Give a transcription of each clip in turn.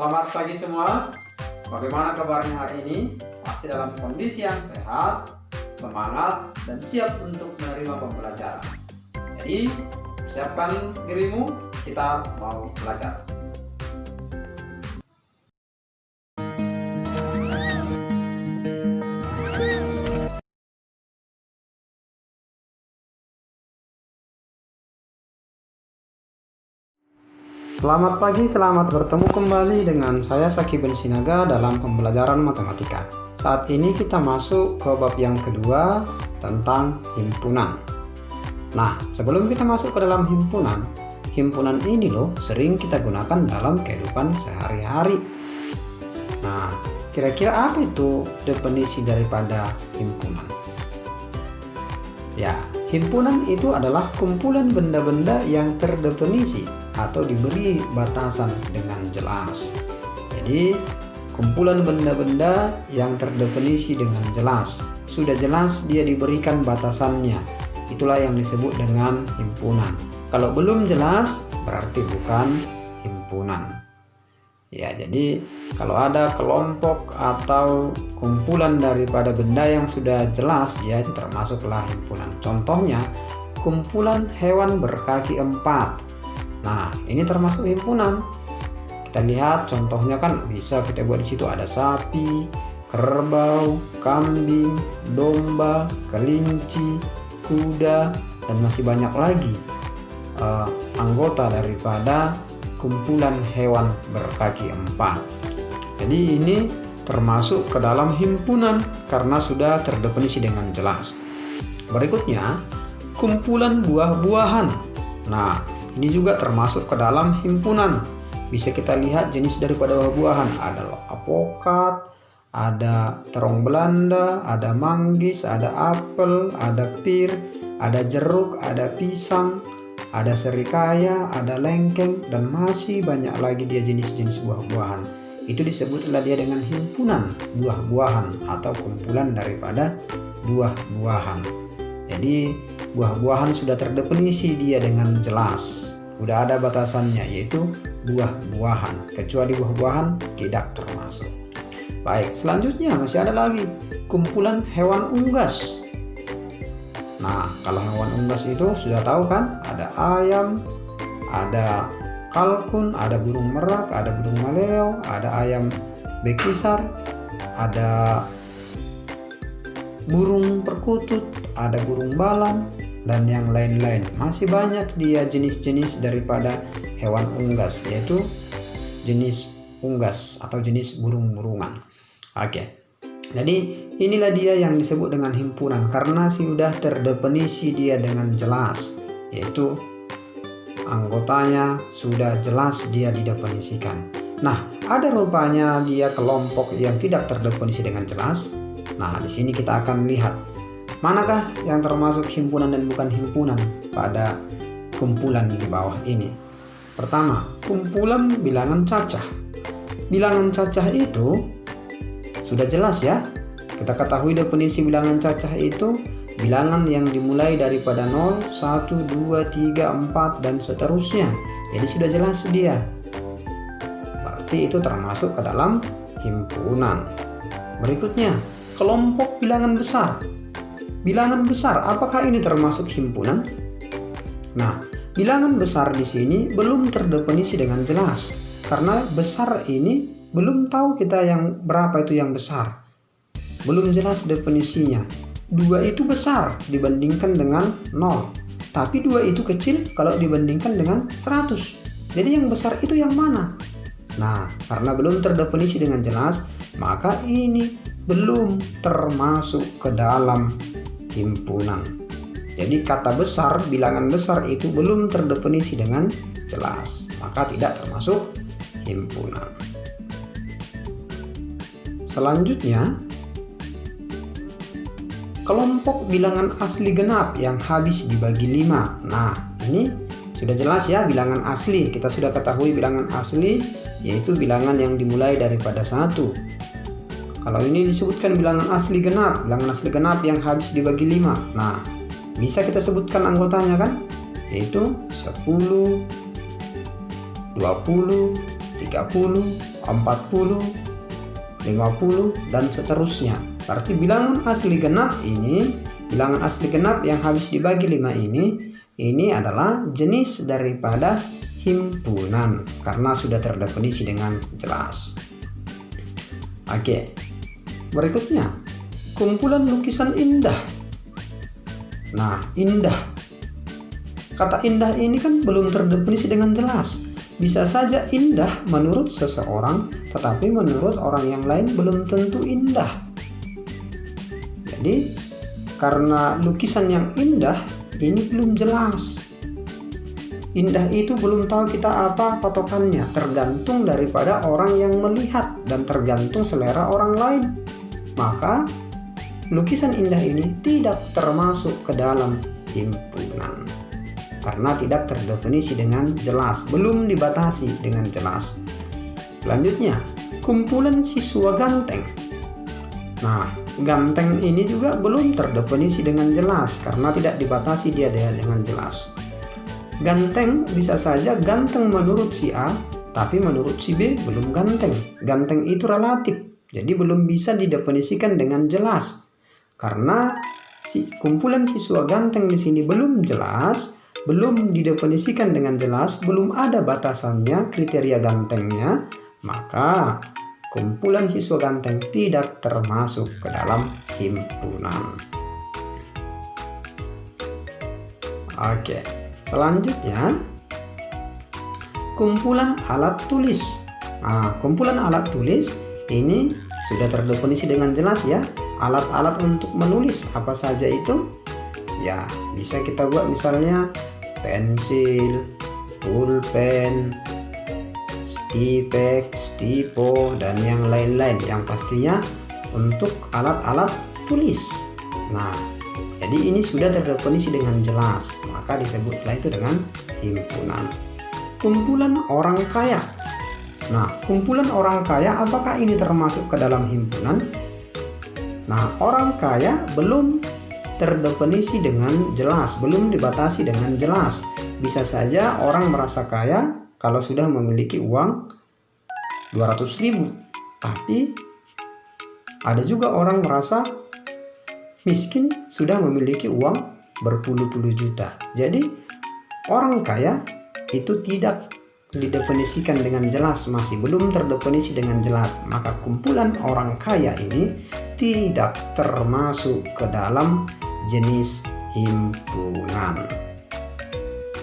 Selamat pagi semua. Bagaimana kabarnya hari ini? Pasti dalam kondisi yang sehat, semangat, dan siap untuk menerima pembelajaran. Jadi, persiapkan dirimu, kita mau belajar. Selamat pagi, selamat bertemu kembali dengan saya Saki Ben Sinaga dalam pembelajaran matematika. Saat ini kita masuk ke bab yang kedua tentang himpunan. Nah, sebelum kita masuk ke dalam himpunan ini loh sering kita gunakan dalam kehidupan sehari-hari. Nah, kira-kira apa itu definisi daripada himpunan? Ya, himpunan itu adalah kumpulan benda-benda yang terdefinisi atau diberi batasan dengan jelas. Jadi, kumpulan benda-benda yang terdefinisi dengan jelas. Sudah jelas dia diberikan batasannya. Itulah yang disebut dengan himpunan. Kalau belum jelas, berarti bukan himpunan. Ya, jadi kalau ada kelompok atau kumpulan daripada benda yang sudah jelas, dia itu termasuklah himpunan. Contohnya, kumpulan hewan berkaki 4. Nah, ini termasuk himpunan. Kita lihat contohnya kan bisa kita buat di situ ada sapi, kerbau, kambing, domba, kelinci, kuda, dan masih banyak lagi anggota daripada kumpulan hewan berkaki 4. Jadi ini termasuk ke dalam himpunan karena sudah terdefinisi dengan jelas. Berikutnya, kumpulan buah-buahan. Nah, ini juga termasuk ke dalam himpunan. Bisa kita lihat jenis daripada buah-buahan. Ada apokat, ada terong Belanda, ada manggis, ada apel, ada pir, ada jeruk, ada pisang, ada serikaya, ada lengkeng, dan masih banyak lagi dia jenis-jenis buah-buahan. Itu disebutlah dia dengan himpunan buah-buahan atau kumpulan daripada buah-buahan. Jadi buah-buahan sudah terdefinisi dia dengan jelas. Udah ada batasannya yaitu buah-buahan. Kecuali buah-buahan tidak termasuk. Baik, selanjutnya masih ada lagi kumpulan hewan unggas. Nah, kalau hewan unggas itu sudah tahu kan? Ada ayam, ada kalkun, ada burung merak, ada burung maleo, ada ayam bekisar, ada burung perkutut, ada burung balang, dan yang lain-lain. Masih banyak dia jenis-jenis daripada hewan unggas, yaitu jenis unggas atau jenis burung-burungan. Oke. Jadi inilah dia yang disebut dengan himpunan karena sudah terdefinisi dia dengan jelas, yaitu anggotanya sudah jelas dia didefinisikan. Nah, ada rupanya dia kelompok yang tidak terdefinisi dengan jelas. Nah, di sini kita akan lihat manakah yang termasuk himpunan dan bukan himpunan pada kumpulan di bawah ini. Pertama, kumpulan bilangan cacah. Bilangan cacah itu sudah jelas ya. Kita ketahui definisi bilangan cacah itu bilangan yang dimulai daripada 0, 1, 2, 3, 4, dan seterusnya. Jadi sudah jelas dia. Berarti itu termasuk ke dalam himpunan. Berikutnya, kelompok bilangan besar. Bilangan besar, apakah ini termasuk himpunan? Nah, bilangan besar di sini belum terdefinisi dengan jelas. Karena besar ini belum tahu kita yang berapa itu yang besar. Belum jelas definisinya. 2 itu besar dibandingkan dengan 0. Tapi 2 itu kecil kalau dibandingkan dengan 100. Jadi yang besar itu yang mana? Nah, karena belum terdefinisi dengan jelas, maka ini belum termasuk ke dalam himpunan. Jadi kata besar, bilangan besar itu belum terdefinisi dengan jelas, maka tidak termasuk himpunan. Selanjutnya, kelompok bilangan asli genap yang habis dibagi 5. Nah, ini sudah jelas ya bilangan asli. Kita sudah ketahui bilangan asli yaitu bilangan yang dimulai daripada 1. Kalau ini disebutkan bilangan asli genap yang habis dibagi 5. Nah, bisa kita sebutkan anggotanya kan? Yaitu 10, 20, 30, 30, 40, 50, dan seterusnya. Berarti bilangan asli genap ini, bilangan asli genap yang habis dibagi 5 ini adalah jenis daripada himpunan karena sudah terdefinisi dengan jelas. Oke, berikutnya kumpulan lukisan indah. Nah, indah. Kata indah ini kan belum terdefinisi dengan jelas. Bisa saja indah menurut seseorang, tetapi menurut orang yang lain belum tentu indah. Jadi, karena lukisan yang indah ini belum jelas. Indah itu belum tahu kita apa patokannya, tergantung daripada orang yang melihat dan tergantung selera orang lain. Maka lukisan indah ini tidak termasuk ke dalam himpunan karena tidak terdefinisi dengan jelas, belum dibatasi dengan jelas. Selanjutnya, kumpulan siswa ganteng. Nah, ganteng ini juga belum terdefinisi dengan jelas karena tidak dibatasi dia dengan jelas. Ganteng bisa saja ganteng menurut si A, tapi menurut si B belum ganteng. Ganteng itu relatif, jadi belum bisa didefinisikan dengan jelas. Karena kumpulan siswa ganteng di sini belum jelas, belum didefinisikan dengan jelas, belum ada batasannya, kriteria gantengnya, maka kumpulan siswa ganteng tidak termasuk ke dalam himpunan. Oke, selanjutnya kumpulan alat tulis. Nah, kumpulan alat tulis ini sudah terdefinisi dengan jelas ya. Alat-alat untuk menulis apa saja itu? Ya, bisa kita buat misalnya pensil, pulpen, stipex, stipo, dan yang lain-lain yang pastinya untuk alat-alat tulis. Nah, jadi ini sudah terdefinisi dengan jelas, maka disebutlah itu dengan himpunan. Kumpulan orang kaya. Nah, kumpulan orang kaya apakah ini termasuk ke dalam himpunan? Nah, orang kaya belum terdefinisi dengan jelas, belum dibatasi dengan jelas. Bisa saja orang merasa kaya kalau sudah memiliki uang 200.000, tapi ada juga orang merasa miskin sudah memiliki uang berpuluh-puluh juta. Jadi orang kaya itu tidak didefinisikan dengan jelas, masih belum terdefinisi dengan jelas. Maka kumpulan orang kaya ini tidak termasuk ke dalam jenis himpunan.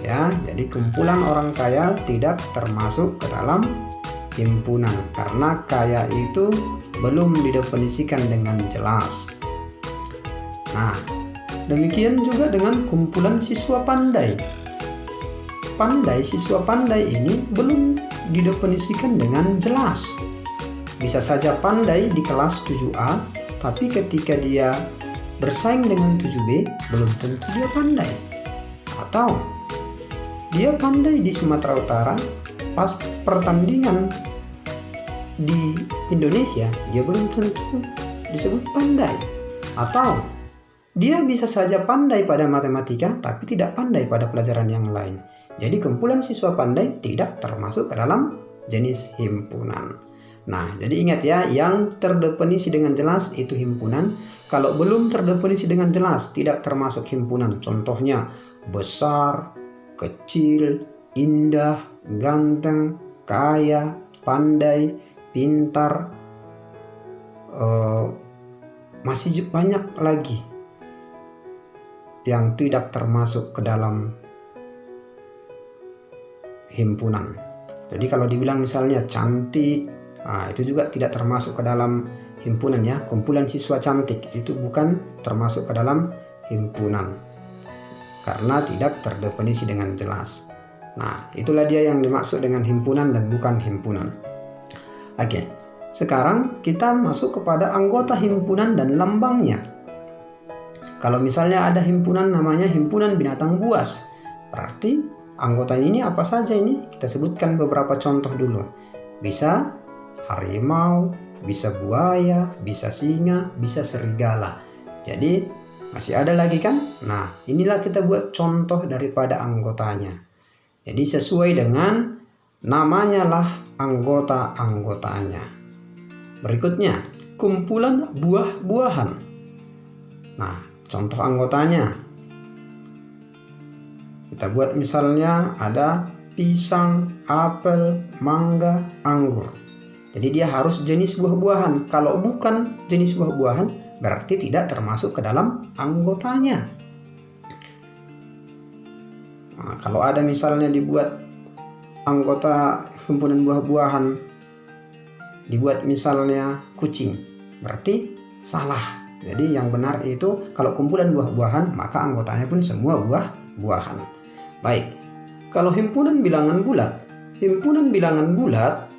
Ya, jadi kumpulan orang kaya tidak termasuk ke dalam himpunan karena kaya itu belum didefinisikan dengan jelas. Nah, demikian juga dengan kumpulan siswa pandai. Siswa pandai ini belum didefinisikan dengan jelas. Bisa saja pandai di kelas 7A, tapi ketika dia bersaing dengan 7B, belum tentu dia pandai. Atau dia pandai di Sumatera Utara, pas pertandingan di Indonesia, dia belum tentu disebut pandai. Atau dia bisa saja pandai pada matematika, tapi tidak pandai pada pelajaran yang lain. Jadi kumpulan siswa pandai tidak termasuk ke dalam jenis himpunan. Nah, jadi ingat ya, yang terdefinisi dengan jelas itu himpunan. Kalau belum terdefinisi dengan jelas, tidak termasuk himpunan. Contohnya, besar, kecil, indah, ganteng, kaya, pandai, pintar, masih banyak lagi yang tidak termasuk ke dalam himpunan. Jadi kalau dibilang misalnya cantik, itu juga tidak termasuk ke dalam himpunan ya. Kumpulan siswa cantik itu bukan termasuk ke dalam himpunan karena tidak terdefinisi dengan jelas. Nah, itulah dia yang dimaksud dengan himpunan dan bukan himpunan. Oke, sekarang kita masuk kepada anggota himpunan dan lambangnya. Kalau misalnya ada himpunan namanya himpunan binatang buas, berarti anggota ini apa saja ini? Kita sebutkan beberapa contoh dulu. Bisa harimau, bisa buaya, bisa singa, bisa serigala. Jadi masih ada lagi kan? Nah, inilah kita buat contoh daripada anggotanya. Jadi sesuai dengan namanya lah anggota-anggotanya. Berikutnya, kumpulan buah-buahan. Nah, contoh anggotanya. Kita buat misalnya ada pisang, apel, mangga, anggur. Jadi dia harus jenis buah-buahan. Kalau bukan jenis buah-buahan, berarti tidak termasuk ke dalam anggotanya. Nah, kalau ada misalnya dibuat anggota himpunan buah-buahan, dibuat misalnya kucing, berarti salah. Jadi yang benar itu kalau kumpulan buah-buahan, maka anggotanya pun semua buah-buahan. Baik, kalau himpunan bilangan bulat. Himpunan bilangan bulat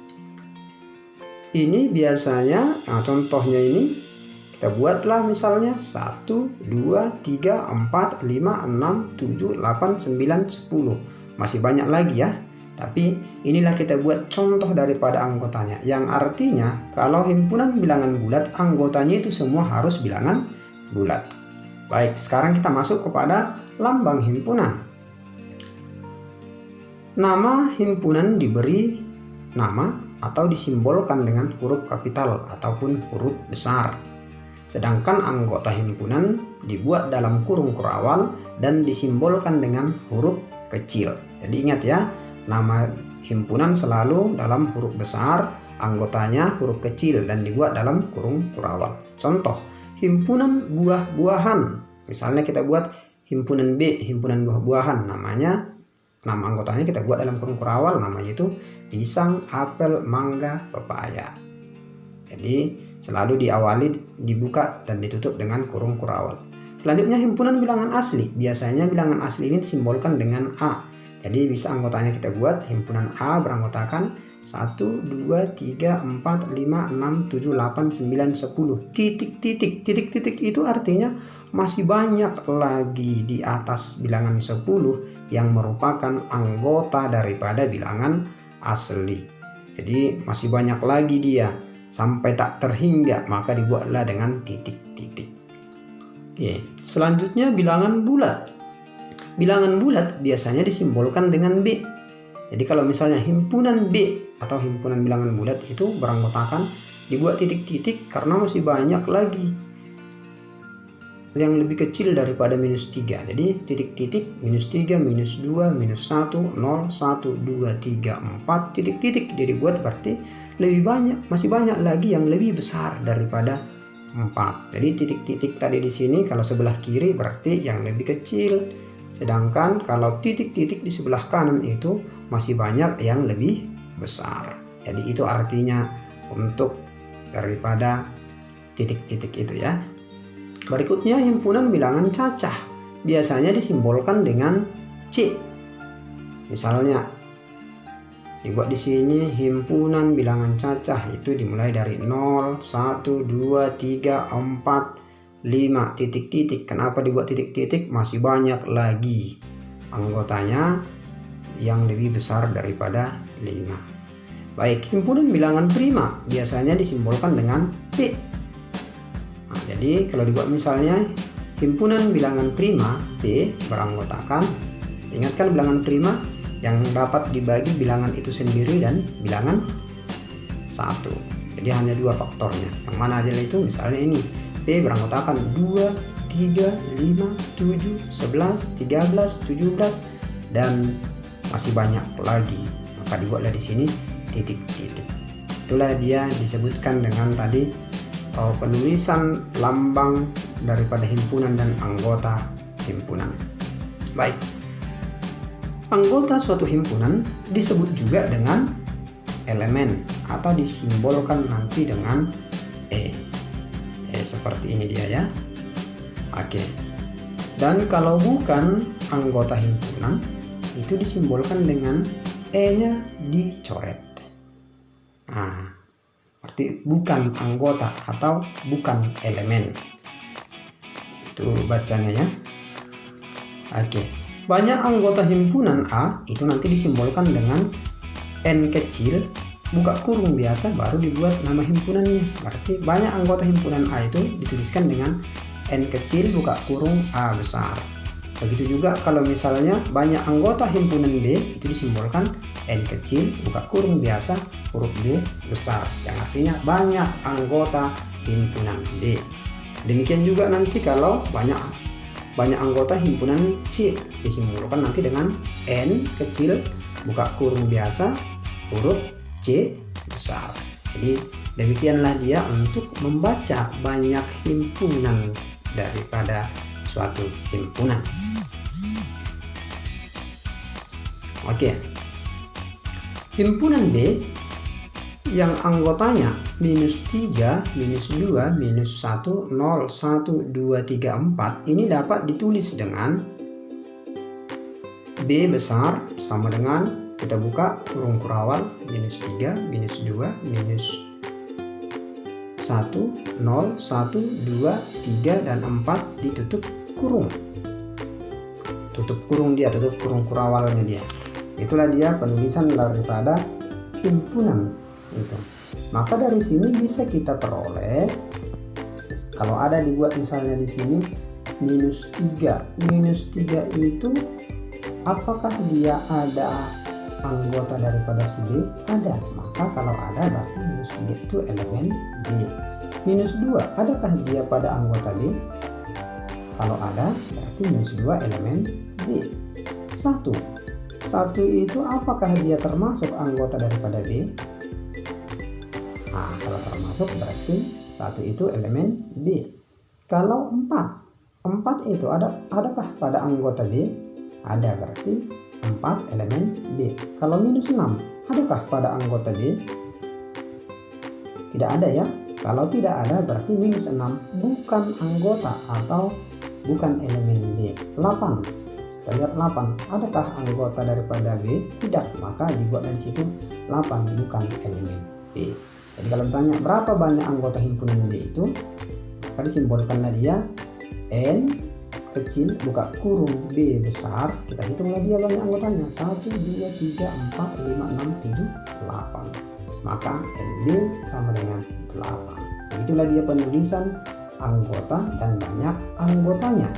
ini biasanya, nah contohnya ini kita buatlah misalnya 1, 2, 3, 4, 5, 6, 7, 8, 9, 10. Masih banyak lagi ya. Tapi inilah kita buat contoh daripada anggotanya. Yang artinya kalau himpunan bilangan bulat, anggotanya itu semua harus bilangan bulat. Baik, sekarang kita masuk kepada lambang himpunan. Nama himpunan diberi nama atau disimbolkan dengan huruf kapital ataupun huruf besar. Sedangkan anggota himpunan dibuat dalam kurung kurawal dan disimbolkan dengan huruf kecil. Jadi ingat ya, nama himpunan selalu dalam huruf besar, anggotanya huruf kecil dan dibuat dalam kurung kurawal. Contoh, himpunan buah-buahan. Misalnya kita buat himpunan B, himpunan buah-buahan, nama anggotanya kita buat dalam kurung kurawal, namanya itu pisang, apel, mangga, pepaya. Jadi selalu diawali, dibuka dan ditutup dengan kurung kurawal. Selanjutnya himpunan bilangan asli. Biasanya bilangan asli ini disimbolkan dengan A. Jadi bisa anggotanya kita buat himpunan A beranggotakan 1, 2, 3, 4, 5, 6, 7, 8, 9, 10. Titik-titik. Titik-titik itu artinya masih banyak lagi di atas bilangan 10 yang merupakan anggota daripada bilangan asli. Jadi masih banyak lagi dia. Sampai tak terhingga, maka dibuatlah dengan titik-titik. Oke, selanjutnya bilangan bulat. Bilangan bulat biasanya disimbolkan dengan B. Jadi kalau misalnya himpunan B atau himpunan bilangan bulat itu beranggotakan dibuat titik-titik karena masih banyak lagi yang lebih kecil daripada -3. Jadi titik-titik, -3, -2, -1, 0, 1, 2, 3, 4, titik-titik. Jadi buat berarti lebih banyak, masih banyak lagi yang lebih besar daripada 4. Jadi titik-titik tadi di sini kalau sebelah kiri berarti yang lebih kecil. Sedangkan kalau titik-titik di sebelah kanan itu masih banyak yang lebih besar. Jadi itu artinya untuk daripada titik-titik itu ya. Berikutnya himpunan bilangan cacah. Biasanya disimbolkan dengan C. Misalnya dibuat di sini himpunan bilangan cacah itu dimulai dari 0, 1, 2, 3, 4, 5 titik-titik. Kenapa dibuat titik-titik? Masih banyak lagi anggotanya yang lebih besar daripada 5. Baik, himpunan bilangan prima biasanya disimbolkan dengan P. Nah, jadi kalau dibuat misalnya himpunan bilangan prima P beranggotakan, ingatkan bilangan prima yang dapat dibagi bilangan itu sendiri dan bilangan 1. Jadi hanya 2 faktornya. Yang mana aja itu? Misalnya ini P beranggotakan 2, 3, 5, 7, 11, 13, 17 dan masih banyak lagi. Maka dibuatlah di sini titik-titik. Itulah dia disebutkan dengan tadi penulisan lambang daripada himpunan dan anggota himpunan. Baik. Anggota suatu himpunan disebut juga dengan elemen atau disimbolkan nanti dengan E. Seperti ini dia ya. Oke. Dan kalau bukan anggota himpunan itu disimbolkan dengan E-nya dicoret. Nah, berarti bukan anggota atau bukan elemen. Itu bacanya ya. Oke. Banyak anggota himpunan A itu nanti disimbolkan dengan N kecil, buka kurung biasa baru dibuat nama himpunannya. Berarti banyak anggota himpunan A itu dituliskan dengan N kecil, buka kurung, A besar. Begitu juga kalau misalnya banyak anggota himpunan B, itu disimbolkan N kecil buka kurung biasa huruf B besar, yang artinya banyak anggota himpunan B. Demikian juga nanti kalau banyak anggota himpunan C, disimbolkan nanti dengan N kecil buka kurung biasa huruf C besar. Jadi demikianlah dia untuk membaca banyak himpunan daripada suatu himpunan. Oke. Himpunan B yang anggotanya -3, -2, -1, 0, 1, 2, 3, 4 ini dapat ditulis dengan B besar sama dengan, kita buka kurung kurawal, -3, -2, -1, 0, 1, 2, 3, dan 4 ditutup kurung. Tutup kurung dia, tutup kurung kurawalnya dia. Itulah dia penulisan daripada himpunan itu. Maka dari sini bisa kita peroleh, kalau ada dibuat misalnya di sini -3. -3 itu apakah dia ada anggota daripada si B? Ada. Maka kalau ada berarti -3 itu elemen B. -2 adakah dia pada anggota B? Kalau ada berarti -2 elemen B. 1 itu apakah dia termasuk anggota daripada B? Nah, kalau termasuk berarti 1 itu elemen B. Kalau 4 itu adakah pada anggota B? Ada, berarti 4 elemen B. Kalau -6 adakah pada anggota B? Tidak ada ya. Kalau tidak ada berarti -6 bukan anggota atau bukan elemen B. 8. Kita lihat 8. Adakah anggota daripada B? Tidak. Maka dibuat dari situ 8 bukan elemen B. Jadi kalau ditanya berapa banyak anggota himpunan B itu, maka disimbolkanlah dia N kecil buka kurung B besar. Kita hitunglah dia banyak anggotanya. 1, 2, 3, 4, 5, 6, 7, 8. Maka NB sama dengan 8. Itulah dia penulisan anggota dan banyak anggotanya.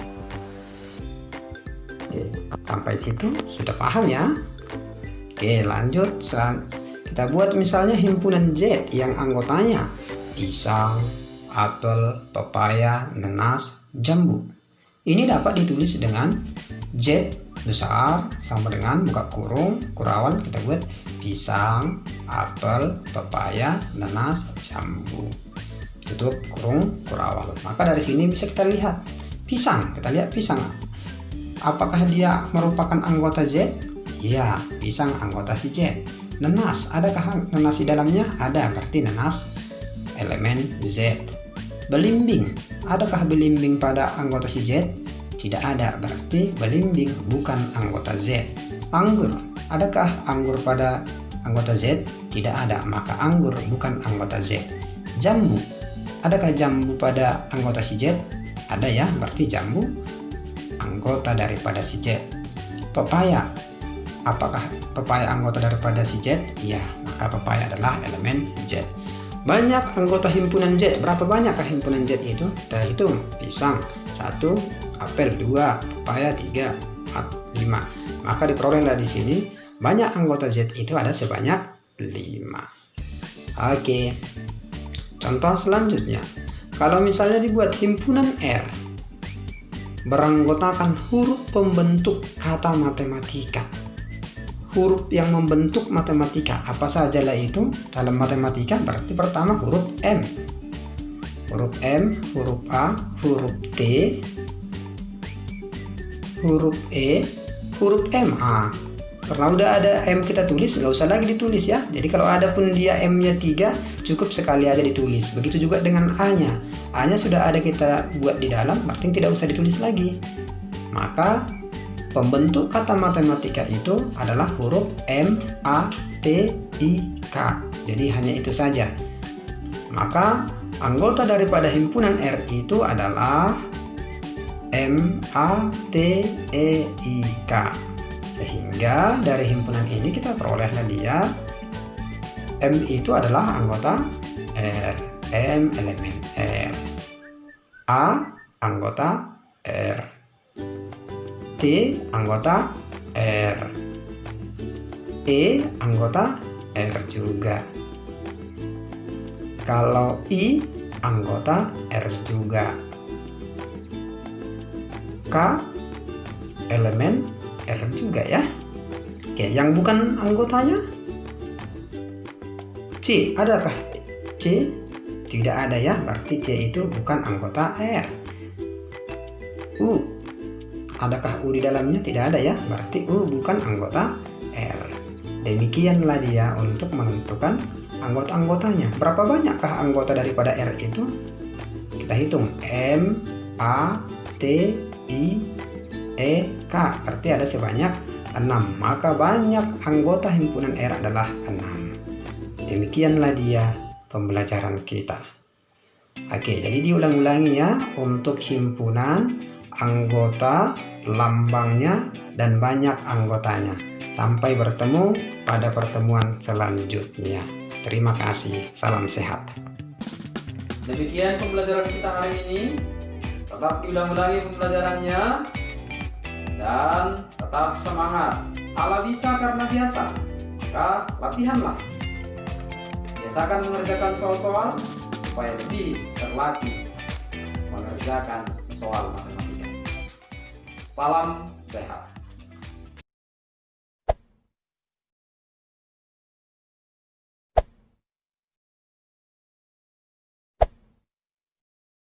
Oke, sampai situ sudah paham ya? Oke, lanjut. Kita buat misalnya himpunan Z yang anggotanya pisang, apel, pepaya, nanas, jambu. Ini dapat ditulis dengan Z besar sama dengan buka kurung kurawal, kita buat pisang, apel, pepaya, nanas, jambu. Tutup kurung kurawal. Maka dari sini bisa kita lihat pisang. Kita lihat pisang. Apakah dia merupakan anggota Z? Iya, pisang anggota si Z. Nanas, adakah nanas di dalamnya? Ada, berarti nanas elemen Z. Belimbing, adakah belimbing pada anggota si Z? Tidak ada, berarti belimbing bukan anggota Z. Anggur, adakah anggur pada anggota Z? Tidak ada, maka anggur bukan anggota Z. Jambu, adakah jambu pada anggota si Z? Ada ya, berarti jambu anggota daripada si Z. Pepaya, apakah pepaya anggota daripada si Z? Iya, maka pepaya adalah elemen Z. Banyak anggota himpunan Z. Berapa banyakkah himpunan Z itu? Kita hitung. Pisang 1, apel 2, pepaya 3, 4, 5. Maka diperolehlah di sini banyak anggota Z itu ada sebanyak 5. Oke. Contoh selanjutnya, kalau misalnya dibuat himpunan R beranggotakan huruf pembentuk kata matematika. Huruf yang membentuk matematika apa sajalah itu dalam matematika? Berarti pertama huruf M, huruf M, huruf A, huruf T, huruf E, huruf M. Karena udah ada M kita tulis, nggak usah lagi ditulis ya. Jadi kalau ada pun dia M-nya 3, cukup sekali aja ditulis. Begitu juga dengan A-nya. A-nya sudah ada kita buat di dalam, berarti tidak usah ditulis lagi. Maka pembentuk kata matematika itu adalah huruf M, A, T, I, K. Jadi hanya itu saja. Maka anggota daripada himpunan R itu adalah M, A, T, E, I, K. Sehingga dari himpunan ini kita perolehlah dia M itu adalah anggota R, M elemen R, A anggota R. T anggota R, E anggota R juga. Kalau I anggota R juga. K elemen R juga ya. Oke, yang bukan anggotanya C, adakah C? Tidak ada ya, berarti C itu bukan anggota R. U, adakah U di dalamnya? Tidak ada ya, berarti U bukan anggota R. Demikianlah dia untuk menentukan anggota-anggotanya. Berapa banyakkah anggota daripada R itu? Kita hitung. M, A, T, I, E, K. Berarti ada sebanyak 6. Maka banyak anggota himpunan R adalah 6. Demikianlah dia pembelajaran kita. Oke, jadi diulang-ulangi ya untuk himpunan, anggota, lambangnya, dan banyak anggotanya. Sampai bertemu pada pertemuan selanjutnya. Terima kasih, salam sehat. Demikian pembelajaran kita hari ini. Tetap diulang-ulangi pembelajarannya dan tetap semangat. Allah bisa karena biasa, maka latihanlah. Biasakan mengerjakan soal-soal supaya lebih terlatih mengerjakan soal matematika. Salam sehat.